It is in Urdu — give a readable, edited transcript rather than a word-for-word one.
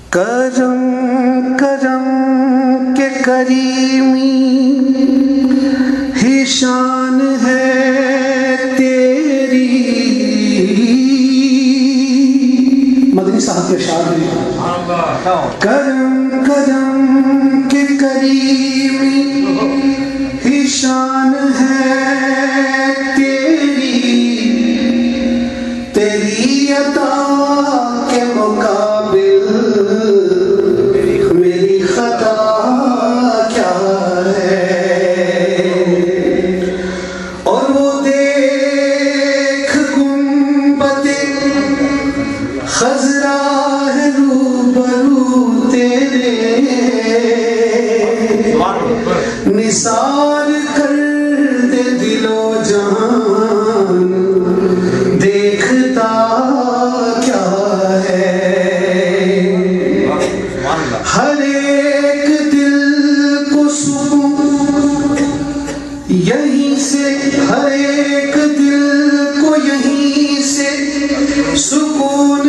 کرم کرم کے کریمی ہی شان ہے تیری. مدنی صاحب کے شاعر ہیں. کرم کرم کے کریمی ہی شان ہے تیری. تیری عطا کے مقابل میری خطا کیا ہے. اور وہ دیکھ گنبد خضرا ہے روبرو تیرے. نثار کر دے دل و جان دیکھتا کیا ہے. ہر ایک دل کو سکون یہیں سے, ہر ایک دل کو یہیں سے سکون